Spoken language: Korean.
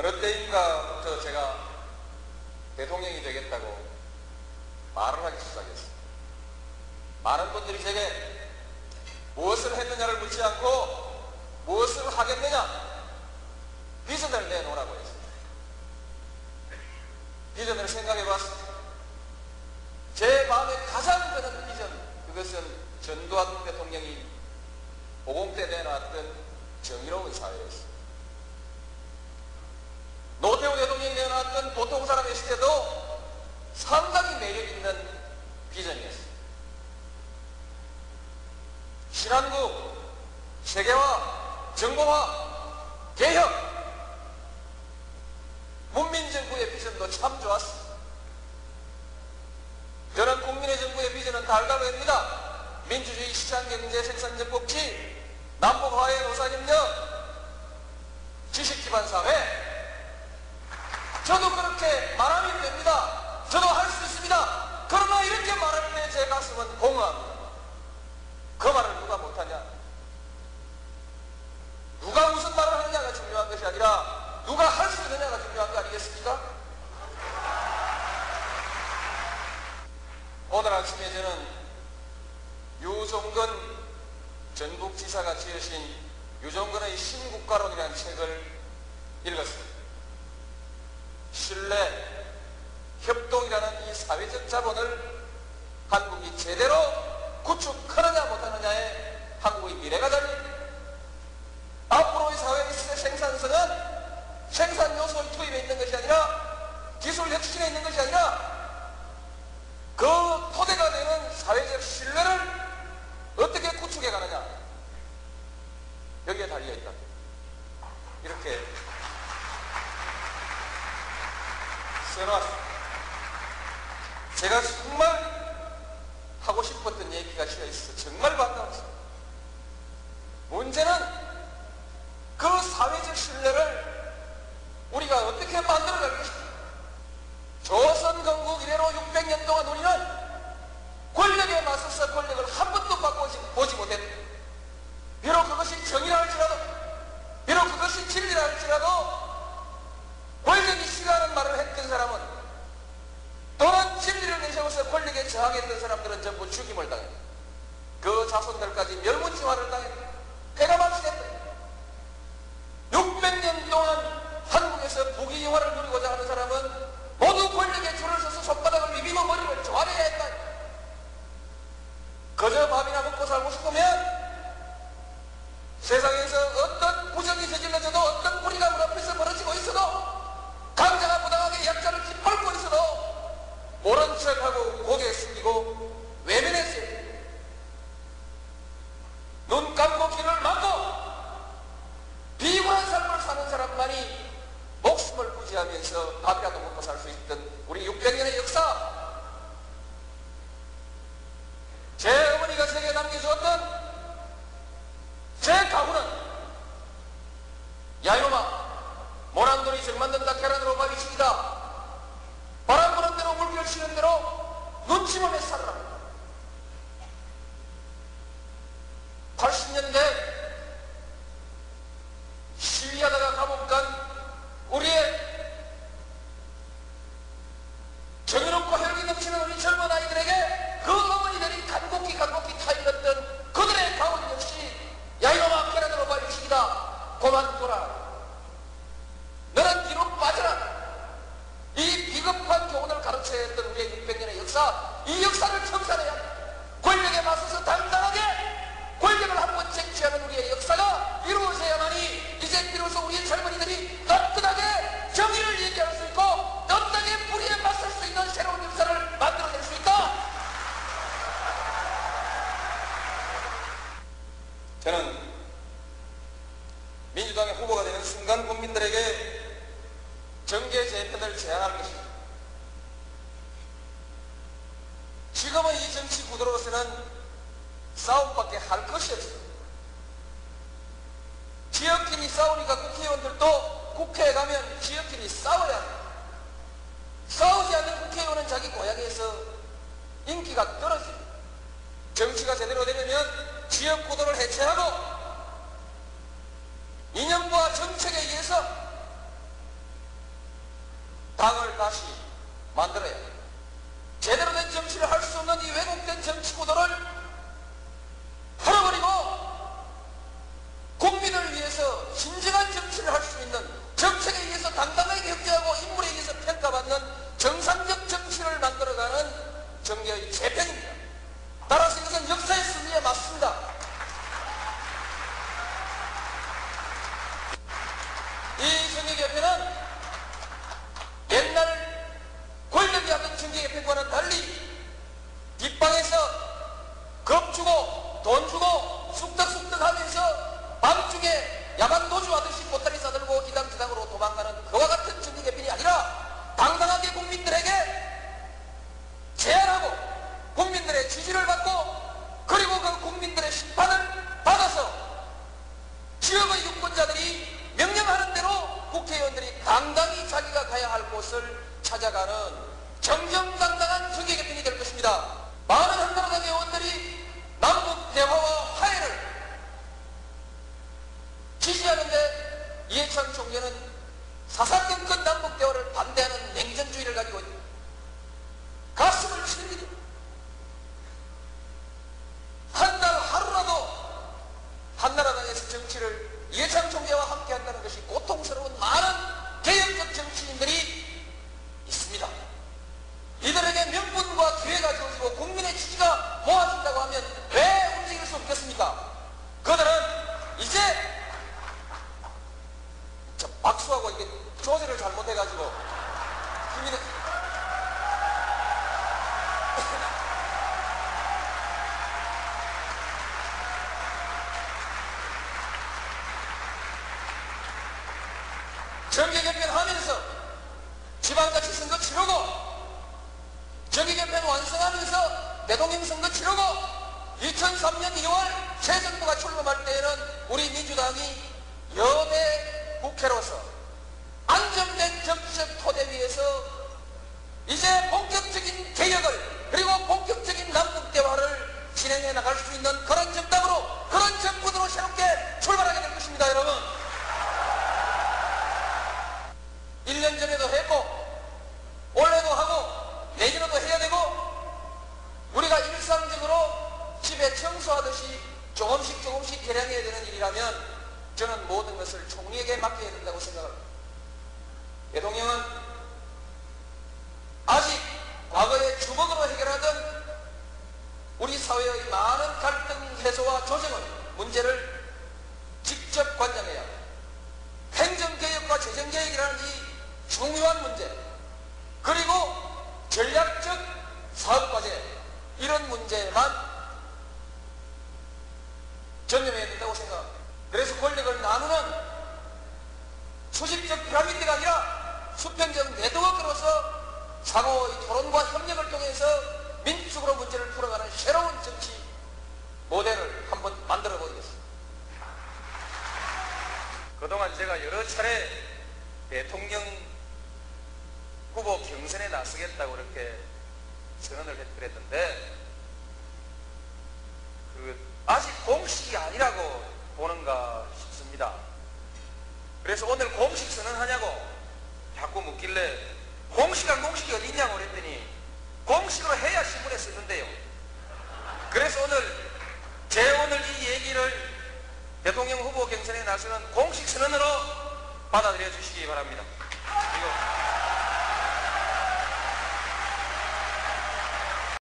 어느 때인가부터 제가 대통령이 되겠다고 말을 하기 시작했어요. 많은 분들이 제게 무엇을 했느냐를 묻지 않고 무엇을 하겠느냐, 비전을 내놓으라고 했어요. 비전을 생각해 봤습니다. 제 마음에 가장 드는 비전, 그것은 전두환 대통령이 50대 내놨던 정의로운 사회였습니다. 노태우 대통령이 내놨던 보통 사람의 시대도 상당히 매력 있는 비전이었습니다. 신한국, 세계화, 정보화, 개혁, 문민정부의 비전도 참 좋았습니다. 저는 국민의 정부의 비전은 달달합니다. 민주주의, 시장경제, 생산정복지, 남북화해, 노사협력, 지식기반 사회. 저도 그렇게 말하면 됩니다. 저도 할 수 있습니다. 그러나 이렇게 말할 때 제 가슴은 공허합니다. 그 말을 누가 못하냐? 누가 무슨 말을 하느냐가 중요한 것이 아니라 누가 할 수 있느냐가 중요한 거 아니겠습니까? 오늘 아침에 저는 유종근 전북지사가 지으신 유종근의 신국가론이라는 책을 읽었습니다. 신뢰, 협동이라는 이 사회적 자본을 한국이 제대로 구축하느냐 못하느냐에 한국의 미래가 달립니다. 앞으로의 사회의 생산성은 생산 요소의 투입에 있는 것이 아니라 기술 혁신에 있는 것이 아니라 그 토대가 되는 사회적 신뢰를 어떻게 구축해 가느냐, 여기에 달려있다. 이렇게 써놨습니다. 제가 정말 하고 싶었던 얘기가 되어 있어서 정말 반가웠습니다. 문제는 그 사회적 신뢰를 우리가 어떻게 만들어갈 것인가. 조선 건국 이래로 600년 동안 우리는 권력에 맞서서 권력을 한 번도 바꿔보지 못했다. 비록 그것이 정의라 할지라도, 비록 그것이 진리라 할지라도 권력이 싫어하는 말을 했던 사람은, 또는 진리를 내세워서 권력에 저항했던 사람들은 전부 죽임을 당했다. 그 자손들까지 멸문지화를 당했다. 폐가 망신했다. 600년 동안 한국에서 부귀영화를 누리고자 하는 사람은 모두 권력에 줄을 서서 손바닥을 비비고 머리를 조아려야 했다. 그저 밥이나 먹고 살고 싶으면 세상에서 어떤 부정이 저질러져도, 어떤 불의가 문 앞에서 벌어지고 있어도, 강자가 부당하게 약자를 짓밟고 있어도 모른 척하고 고개 숙이고 외면했어요. 눈 감고 귀를 막고 비굴한 삶을 사는 사람만이 목숨을 부지하면서 밥이라도 먹고 살 수 있던 우리 600년의 역사, 제 어머니가 제게 남겨주었던 제 가구는 야이놈아, 모란돌이 정 만든다 계란으로 밥이 칩니다. 바람 부는 대로 물결 치는 대로 눈치 보며 살아라. 80년대 시위하다가 감옥 간 우리의 정의롭고 혈기 넘치는 우리 젊은 아이들에게 그 어머니들이 간곡히 타일렀던 그들의 가훈 역시 야이놈아 계란으로 밥이 칩니다. 그만둬라. 너는 뒤로 빠져라. 이 비겁한 교훈을 가르쳐야 했던 우리의 600년의 역사, 이 역사를 청산해야 합니다. 권력에 맞서서 당당하게 권력을 한번 쟁취하는 우리의 역사가 이루어져야만이 이제 비로소 우리의 젊은이들이 떳떳하게 정의를 얘기할 수 있고 떳떳하게 불의에 맞설 수 있는 새로운 역사를 만들어낼 수 있다. 저는 민주당의 후보가 되는 순간 국민들에게 정계 재편을 제안할 것입니다. 지금의 이 정치 구도로서는 싸움밖에 할 것이 없어요. 지역끼리 싸우니까 국회의원들도 국회에 가면 지역끼리 싸워야 합니다. 싸우지 않는 국회의원은 자기 고향에서 인기가 떨어집니다. 정치가 제대로 되려면 지역 구도를 해체하고 이념과 정책에 의해서 당을 다시 만들어야 해요. 제대로 된 정치를 할 수 없는 이 왜곡된 정치 구도를 풀어버리고 국민을 위해서 진정한 정치를 할 수 있는, 정책에 의해서 당당하게 경제하고 인물에 의해서 평가받는 정상적 정치를 만들어가는 정계의 재편입니다. 따라서 이것은 역사의 승리에 맞습니다. 이 정계개편은 옛날 권력이 하던 정계개편과는 달리 뒷방에서 겁 주고 돈 주고 쑥덕쑥덕 하면서 밤중에 야간 도주하듯이 보따리 싸들고 이당 저당으로 도망가는 그와 같은 정계개편이 아니라 당당하게 국민들에게 제안하고 국민들의 지지를 받고 그리고 그 국민들의 심판을 받아서 지역의 유권자들이 명령하는 대로 국회의원들이 당당히 자기가 가야 할 곳을 찾아가는 정정당당한 정계개편이 될 것입니다. 많은 한나라당 의원들이 남북 대화와 화해를 지지하는데 이해찬 총재는 사사건건 남북 대화를 반대하는 냉전주의를 가지고 있습니다. 가슴을 치릅니다. 한 달 하루라도 한나라당에서 정치를 이해찬 총재와 함께 한다는 것이 고통스러운 많은 개혁적 정치인들이 있습니다. 이들에게 명분과 기회가 주어지고 국민의 지지가 모아진다고 하면 왜 움직일 수 없겠습니까? 그들은 이제 박수하고 이게 조제를 잘못해가지고 정계개편 하면서 지방자치 선거 치르고 정계개편 완성하면서 대통령 선거 치르고 2003년 2월 새 정부가 출범할 때에는 우리 민주당이 여대 국회로서 안정된 정치적 토대 위에서 이제 본격적인 개혁을 그리고 본격적인 남북대화를 진행해 나갈 수 있는 그런 정당으로 그런 정부로 새롭게 출발하게 될 것입니다. 여러분, 1년 전에도 했고 올해도 하고 내년에도 해야 되고 우리가 일상적으로 집에 청소하듯이 조금씩 개량해야 되는 일이라면 저는 모든 것을 총리에게 맡겨야 된다고 생각합니다. 대통령은 아직 과거에 주먹으로 해결하던 우리 사회의 많은 갈등 해소와 조정의 문제를 직접 관장해야 합니다. 행정개혁과 재정개혁이라는 이 중요한 문제, 그리고 전략적 사업과제, 이런 문제만 전념해야 된다고 생각합니다. 그래서 권력을 나누는 수직적 피라미드가 아니라 수평적 네트워크로서 상호의 토론과 협력을 통해서 민주적으로 문제를 풀어가는 새로운 정치 모델을 한번 만들어 보겠습니다. 그동안 제가 여러 차례 대통령 후보 경선에 나서겠다고 이렇게 선언을 했는데 아직 공식이 아니라고 보는가 싶습니다. 그래서 오늘 공식 선언하냐고 자꾸 묻길래 공식한 공식이 어디 있냐고 그랬더니 공식으로 해야 신문에 쓰는데요. 그래서 오늘 이 얘기를 대통령 후보 경선에 나서는 공식 선언으로 받아들여 주시기 바랍니다.